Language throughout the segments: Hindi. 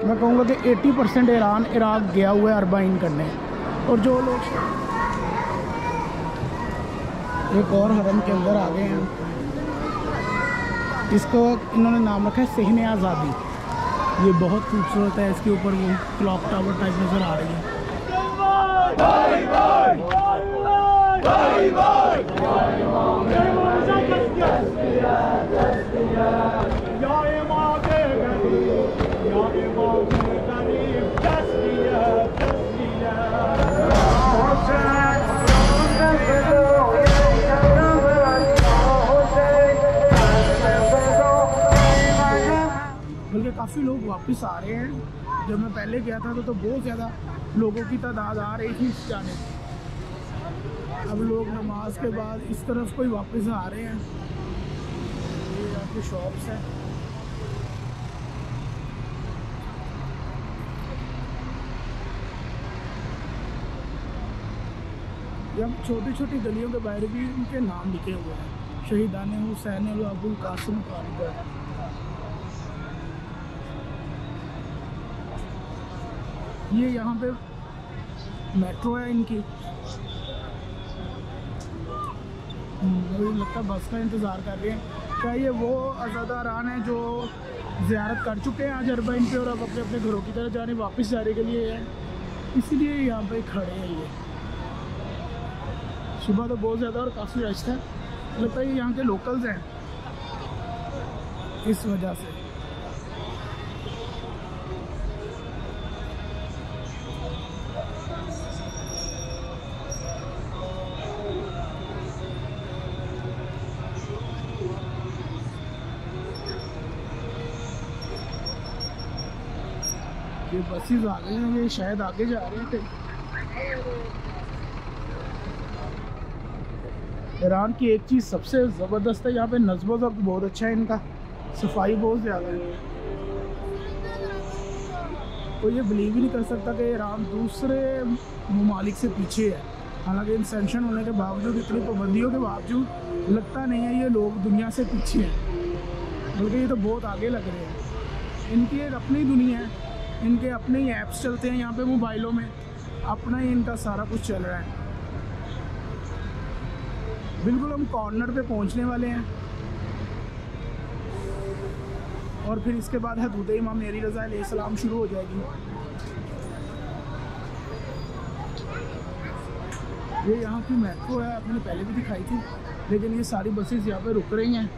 मैं कहूँगा कि 80% ईरान इराक गया हुआ है अरबाइन करने। और जो लोग एक और हरम के अंदर आ गए हैं, इसको इन्होंने नाम रखा है सहने आज़ादी। ये बहुत खूबसूरत है, इसके ऊपर वो क्लॉक टावर टाइप नज़र आ रही है। बल्कि काफ़ी लोग वापस आ रहे हैं। जब मैं पहले गया था तो बहुत ज़्यादा लोगों की तादाद आ रही थी इस जाने। अब लोग नमाज के बाद इस तरफ कोई वापस आ रहे हैं। ये यहाँ की शॉप्स हैं। यहाँ छोटी छोटी गलियों के बाहर भी उनके नाम लिखे हुए हैं, शहीदान हुसैन अबुल कासिम कारीगर। ये यहाँ पे मेट्रो है इनकी। मुझे लगता है बस का इंतज़ार कर रहे हैं। क्या ये वो अज़ादारान हैं जो ज़ियारत कर चुके हैं आज अरबाइन पे और अब अपने अपने घरों की तरफ जाने वापस जाने के लिए है, इसलिए यहाँ पे खड़े हैं। ये सुबह तो बहुत ज़्यादा और काफ़ी रश था, लगता है ये यहाँ के लोकल्स हैं इस वजह से। ये बसेस आ गए हैं, ये शायद आगे जा रहे थे। ईरान की एक चीज़ सबसे ज़बरदस्त है, यहाँ पे नज़्म ज़ब्त बहुत अच्छा है इनका, सफाई बहुत ज़्यादा है। तो ये बिलीव ही नहीं कर सकता कि ईरान दूसरे ममालिक से पीछे है। हालांकि इन सैंक्शन होने के बावजूद, इतनी पाबंदियों के बावजूद लगता नहीं है ये लोग दुनिया से पीछे हैं, बल्कि ये तो बहुत आगे लग रहे हैं। इनकी एक अपनी दुनिया है, इनके अपने ही ऐप्स चलते हैं यहाँ पे मोबाइलों में, अपना ही इनका सारा कुछ चल रहा है। बिल्कुल हम कॉर्नर पे पहुँचने वाले हैं और फिर इसके बाद हदूद इमाम मेरी रज़ा अलैहिस्सलाम शुरू हो जाएगी। ये यहाँ की मेट्रो है, मैंने पहले भी दिखाई थी, लेकिन ये सारी बसेस यहाँ पे रुक रही हैं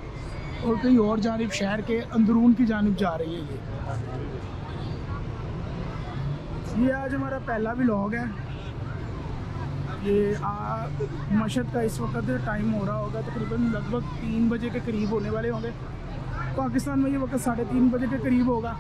और कहीं और जानिब शहर के अंदरून की जानिब जा रही है। ये आज हमारा पहला व्लॉग है। ये मशहद का इस वक्त टाइम हो रहा होगा तकरीबन लगभग 3 बजे के करीब होने वाले होंगे। पाकिस्तान में ये वक्त 3:30 बजे के करीब होगा।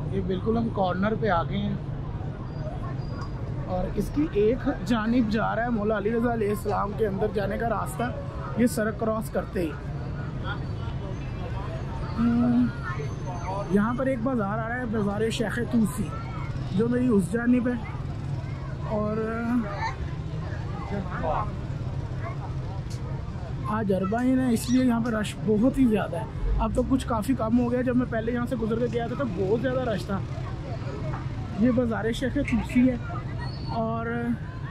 ये बिल्कुल हम कॉर्नर पे आ गए हैं और इसकी एक जानिब जा रहा है मौला अली रज़ा अलैहिस्सलाम के अंदर जाने का रास्ता, ये सड़क क्रॉस करते ही। यहाँ पर एक बाज़ार आ रहा है, बाज़ार शेख तूसी, जो मेरी उस जानिब है। और आज अरबाइन है इसलिए यहाँ पर रश बहुत ही ज़्यादा है। अब तो कुछ काफ़ी कम हो गया, जब मैं पहले यहाँ से गुजर के गया था तो बहुत ज़्यादा रश था। ये बाज़ार शेख तूसी है और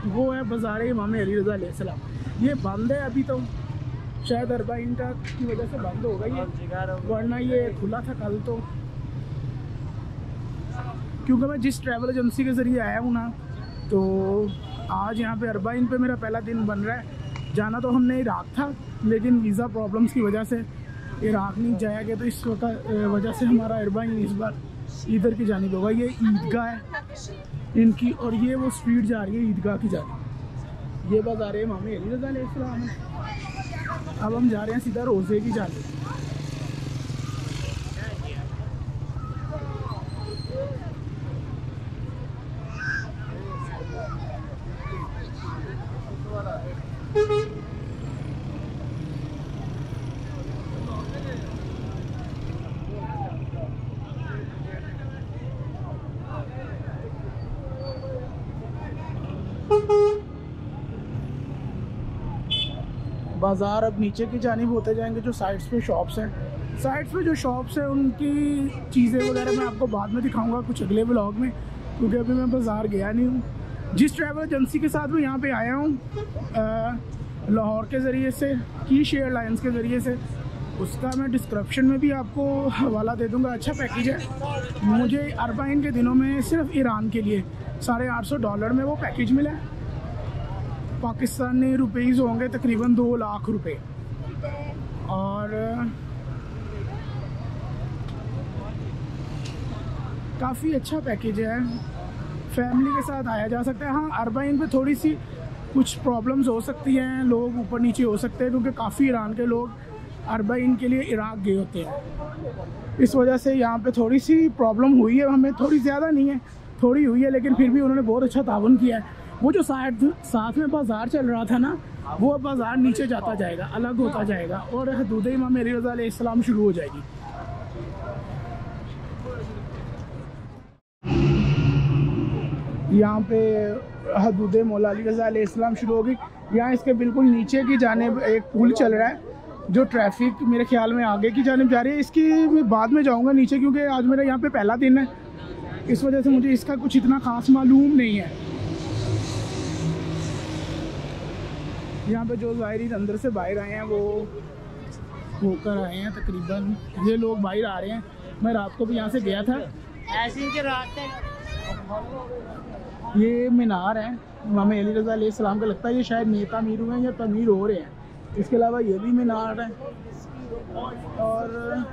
वो है बाज़ार इमाम अली रज़ा अलैहिस्सलाम। ये बंद है अभी, तो शायद अरबाइन की वजह से बंद होगा ये, वरना ये खुला था कल। तो क्योंकि मैं जिस ट्रैवल एजेंसी के ज़रिए आया हूँ ना, तो आज यहाँ पे अरबाइन पे मेरा पहला दिन बन रहा है। जाना तो हमने इराक़ था, लेकिन वीज़ा प्रॉब्लम्स की वजह से इराक़ नहीं जाया गया, तो इस वजह से हमारा अरबाइन इस बार इधर की जानिब होगा। ये ईदगाह है इनकी और ये वो स्ट्रीट जा रही है ईदगाह की जानिब। ये बाज़ार इमाम अली रज़ा अलैहिस्सलाम है। अब हम जा रहे हैं सीधा रोज़े की जानिब। बाज़ार अब नीचे की जानिब होते जाएंगे। जो साइड्स पे शॉप्स हैं, साइड्स पे जो शॉप्स हैं उनकी चीज़ें वगैरह मैं आपको बाद में दिखाऊंगा कुछ अगले व्लॉग में, क्योंकि अभी मैं बाज़ार गया नहीं हूँ। जिस ट्रैवल एजेंसी के साथ मैं यहाँ पे आया हूँ लाहौर के ज़रिए से, कीश एयरलाइंस के ज़रिए से, उसका मैं डिस्क्रिप्शन में भी आपको हवाला दे दूँगा। अच्छा पैकेज है। मुझे अरबाइन के दिनों में सिर्फ ईरान के लिए $850 में वो पैकेज मिला है। पाकिस्तानी रुपीज़ होंगे तकरीबन 2 लाख रुपए। और काफ़ी अच्छा पैकेज है, फैमिली के साथ आया जा सकता है। हाँ, अरबाइन पे थोड़ी सी कुछ प्रॉब्लम्स हो सकती हैं, लोग ऊपर नीचे हो सकते हैं, क्योंकि काफ़ी ईरान के लोग अरबाइन के लिए इराक़ गए होते हैं। इस वजह से यहाँ पे थोड़ी सी प्रॉब्लम हुई है, हमें थोड़ी ज़्यादा नहीं है, थोड़ी हुई है, लेकिन फिर भी उन्होंने बहुत अच्छा ताउन किया है। वो जो साथ में बाज़ार चल रहा था ना, वो बाज़ार नीचे जाता जाएगा, अलग होता जाएगा, और हदूद इमाम अली रज़ा अलैहिस्सलाम शुरू हो जाएगी। यहाँ पे हदूद मौला अली रज़ा अलैहिस्सलाम शुरू होगी। यहाँ इसके बिल्कुल नीचे की जानिब एक पुल चल रहा है, जो ट्रैफिक मेरे ख्याल में आगे की जानिब जा रही है। इसकी मैं बाद में जाऊँगा नीचे, क्योंकि आज मेरा यहाँ पे पहला दिन है, इस वजह से मुझे इसका कुछ इतना ख़ास मालूम नहीं है। यहाँ पे जो ज़ायरीन अंदर से बाहर आए हैं वो होकर आए हैं, तकरीबन ये लोग बाहर आ रहे हैं। मैं रात को भी यहाँ से गया था। ये मीनार है इमाम अली रज़ा अलैहिस्सलाम का, लगता है ये शायद नेता मीर हुए हैं या तमीर हो रहे हैं। इसके अलावा ये भी मीनार है, और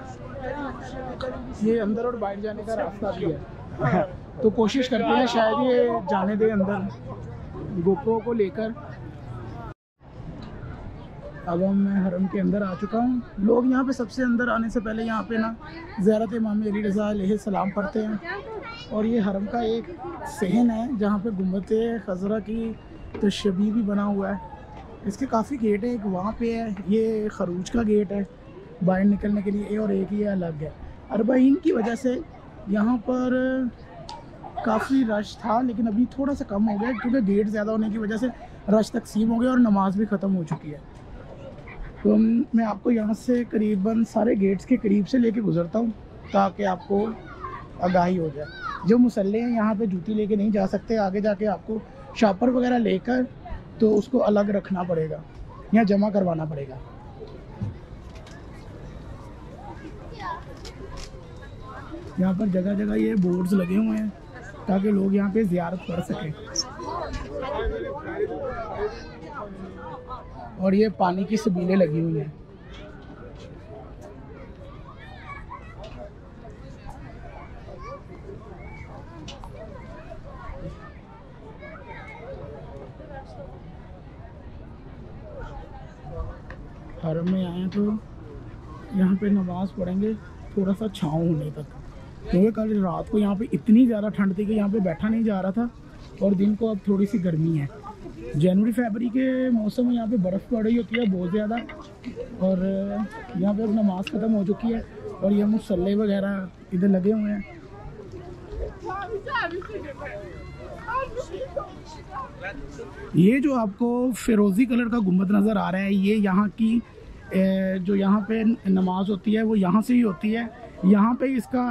ये अंदर और बाहर जाने का रास्ता भी है। तो कोशिश करते हैं शायद ये जाने दें अंदर गोप्रो को लेकर। अब मैं हरम के अंदर आ चुका हूँ। लोग यहाँ पे सबसे अंदर आने से पहले यहाँ पे ना ज़ियारत इमाम अली रज़ा अलैहिस्सलाम पढ़ते हैं। और ये हरम का एक सहन है जहाँ पे गुम्बद खज़रा की तशबीह भी बना हुआ है। इसके काफ़ी गेट है, एक वहाँ पे है, ये खरूज का गेट है बाहर निकलने के लिए, और एक ये अलग है। अरबाइन की वजह से यहाँ पर काफ़ी रश था, लेकिन अभी थोड़ा सा कम हो गया, क्योंकि गेट ज़्यादा होने की वजह से रश तकसीम हो गया और नमाज भी ख़त्म हो चुकी है। तो मैं आपको यहाँ से करीबन सारे गेट्स के करीब से लेके गुज़रता हूँ, ताकि आपको आगाही हो जाए। जो मुसल्ले हैं यहाँ पे जूती लेके नहीं जा सकते, आगे जाके आपको शॉपर वगैरह लेकर तो उसको अलग रखना पड़ेगा या जमा करवाना पड़ेगा। यहाँ पर जगह जगह ये बोर्ड्स लगे हुए हैं ताकि लोग यहाँ पे ज़ियारत कर सकें। और ये पानी की सबीलें लगी हुई हैं। हरम में आए तो यहाँ पे नमाज़ पढ़ेंगे थोड़ा सा छाँव होने तक, क्योंकि कल रात को यहाँ पे इतनी ज़्यादा ठंड थी कि यहाँ पे बैठा नहीं जा रहा था, और दिन को अब थोड़ी सी गर्मी है। जनवरी फरवरी के मौसम में यहाँ पे बर्फ़ पड़ रही होती है बहुत ज़्यादा, और यहाँ पे अब नमाज़ ख़त्म हो चुकी है, और ये मुसल्ले वगैरह इधर लगे हुए हैं। ये जो आपको फिरोज़ी कलर का गुम्बद नज़र आ रहा है, ये यहाँ की जो यहाँ पे नमाज होती है वो यहाँ से ही होती है। यहाँ पे इसका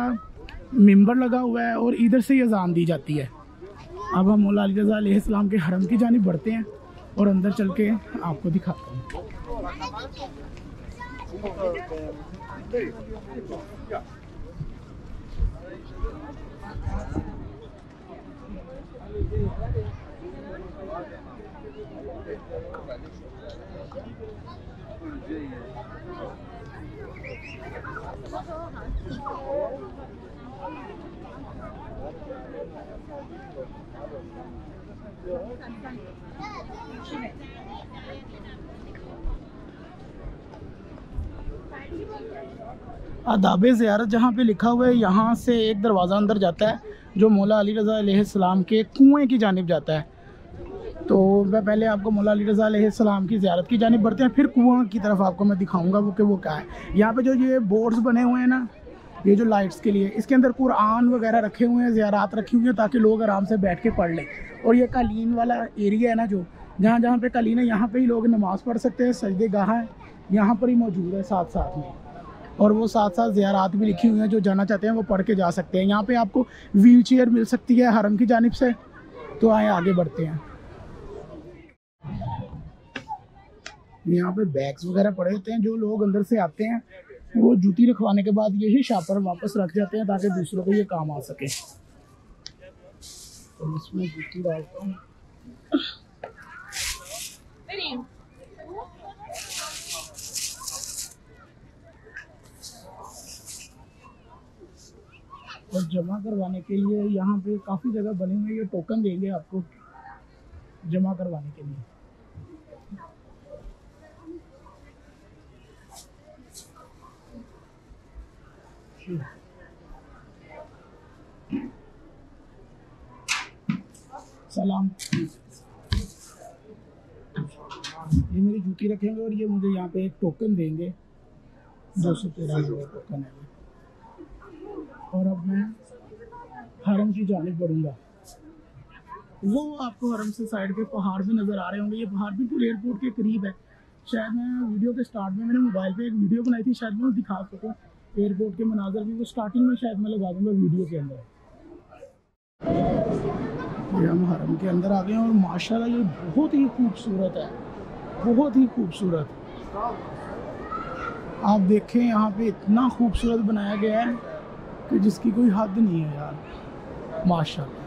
मिंबर लगा हुआ है और इधर से ही अज़ान दी जाती है। अब हम मौला अली रज़ा अलैहिस्सलाम के हरम की जानिब बढ़ते हैं और अंदर चल के आपको दिखाता हूँ। आदाब ज़ियारत जहाँ पे लिखा हुआ है, यहाँ से एक दरवाज़ा अंदर जाता है जो मौला अली रज़ा अलैहिस्सलाम के कुएं की जानिब जाता है। तो मैं पहले आपको मौला अली रज़ा अलैहिस्सलाम की ज़ियारत की जानिब बढ़ते हैं, फिर कुआं की तरफ आपको मैं दिखाऊंगा वो क्या है। यहाँ पे जो ये बोर्ड्स बने हुए हैं ना, ये जो लाइट्स के लिए, इसके अंदर कुरान वगैरह रखे हुए हैं, ज़ियारत रखी हुई हैं ताकि लोग आराम से बैठ के पढ़ लें। और ये कालीन वाला एरिया है ना, जो जहाँ जहाँ पे कलीन है यहाँ पे ही लोग नमाज़ पढ़ सकते हैं। सजदे गाह है यहाँ पर ही मौजूद है साथ साथ में, और वो साथ साथ ज़ियारात भी लिखी हुई हैं, जो जाना चाहते हैं वो पढ़ के जा सकते हैं। यहाँ पे आपको व्हील चेयर मिल सकती है हरम की जानिब से। तो आए आगे बढ़ते हैं। यहाँ पे बैग्स वगैरह पड़े होते हैं, जो लोग अंदर से आते हैं वो जूती रखवाने के बाद यही शॉपर वापस रख जाते हैं ताकि दूसरों को ये काम आ सके। तो इसमें जूती डालता हूँ। और जमा करवाने के लिए यहाँ पे काफ़ी जगह बनी हुई है, ये टोकन देंगे आपको जमा करवाने के लिए। सलाम। ये मेरी जूती रखेंगे और ये मुझे यहाँ पे एक टोकन देंगे, 213 टोकन है। और अब मैं हरम की जानिब बढ़ूँगा। वो आपको हरम से साइड पे पहाड़ भी नज़र आ रहे होंगे। ये पहाड़ बिल्कुल एयरपोर्ट के करीब है। शायद मैं वीडियो के स्टार्ट में मैंने मोबाइल पे एक वीडियो बनाई थी, शायद मैं दिखा सकूँ एयरपोर्ट के मनाजर भी। वो स्टार्टिंग में शायद मैं लगा दूँगा वीडियो के अंदर। ये हम हरम के अंदर आ गए हैं और माशाल्लाह ये बहुत ही खूबसूरत है, बहुत ही खूबसूरत। आप देखें यहाँ पे इतना खूबसूरत बनाया गया है कि जिसकी कोई हद नहीं है यार, माशाल्लाह।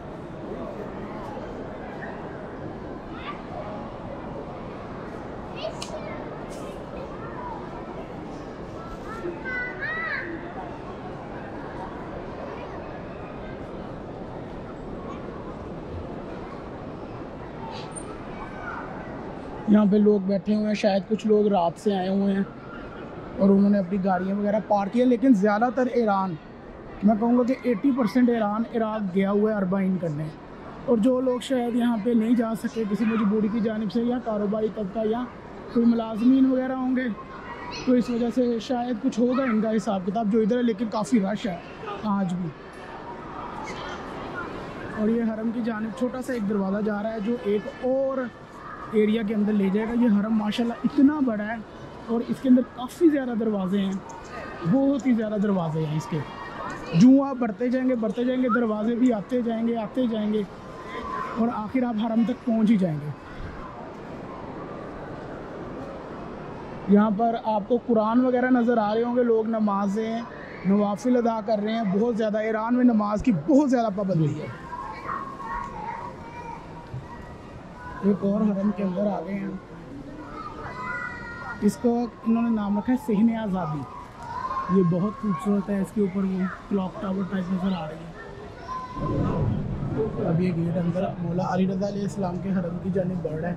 यहाँ पे लोग बैठे हुए हैं, शायद कुछ लोग रात से आए हुए हैं और उन्होंने अपनी गाड़ियाँ वगैरह पार्क किया। लेकिन ज़्यादातर ईरान, मैं कहूँगा कि 80% ईरान इराक गया हुआ है अरबाइन करने। और जो लोग शायद यहाँ पे नहीं जा सके किसी मजबूरी की जानिब से, या कारोबारी तबका या कोई मुलाजमीन वगैरह होंगे, तो इस वजह से शायद कुछ होगा इनका हिसाब किताब जो इधर है। लेकिन काफ़ी रश है आज भी। और ये हरम की जानिब छोटा सा एक दरवाज़ा जा रहा है जो एक और एरिया के अंदर ले जाएगा। ये हरम माशाल्लाह इतना बड़ा है और इसके अंदर काफ़ी ज़्यादा दरवाजे हैं, बहुत ही ज़्यादा दरवाजे हैं इसके। जो आप बढ़ते जाएंगे दरवाजे भी आते जाएंगे और आखिर आप हरम तक पहुंच ही जाएंगे। यहाँ पर आपको कुरान वगैरह नज़र आ रहे होंगे, लोग नमाज़ें नवाफिल अदा कर रहे हैं। बहुत ज़्यादा ईरान में नमाज की बहुत ज़्यादा पाबंदी है। एक और हरम के अंदर आ गए हैं, इसको इन्होंने नाम रखा है सहने आज़ादी। ये बहुत खूबसूरत है, इसके ऊपर वो क्लॉक टावर टाइप नज़र आ रही है। अब ये गेट अंदर मौला अली रज़ा अलैहिस्सलाम के हरम की जानिब बढ़ रहा है।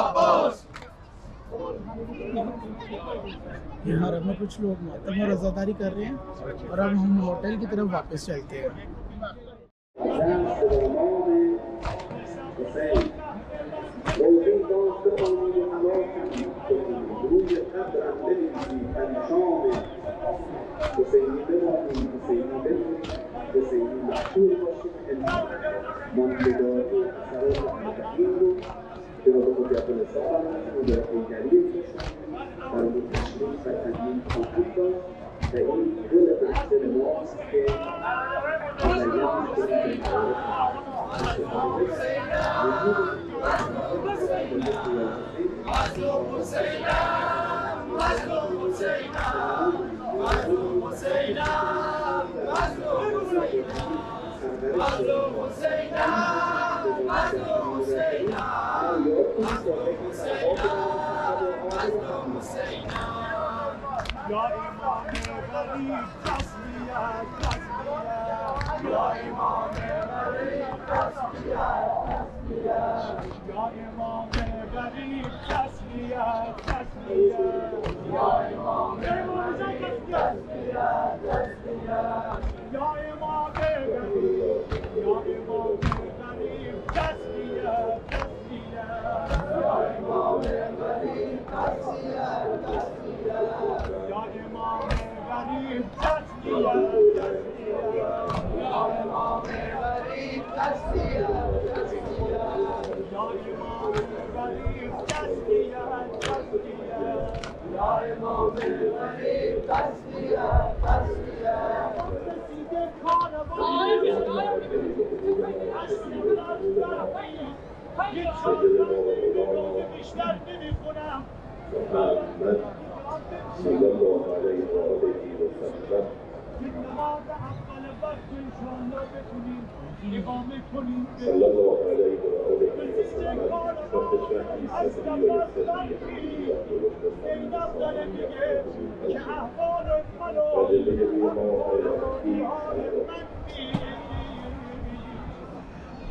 अब्बास। यहाँ हरम में कुछ लोग मातम और रज़ादारी कर रहे हैं और अब हम होटल की तरफ वापस चलते हैं।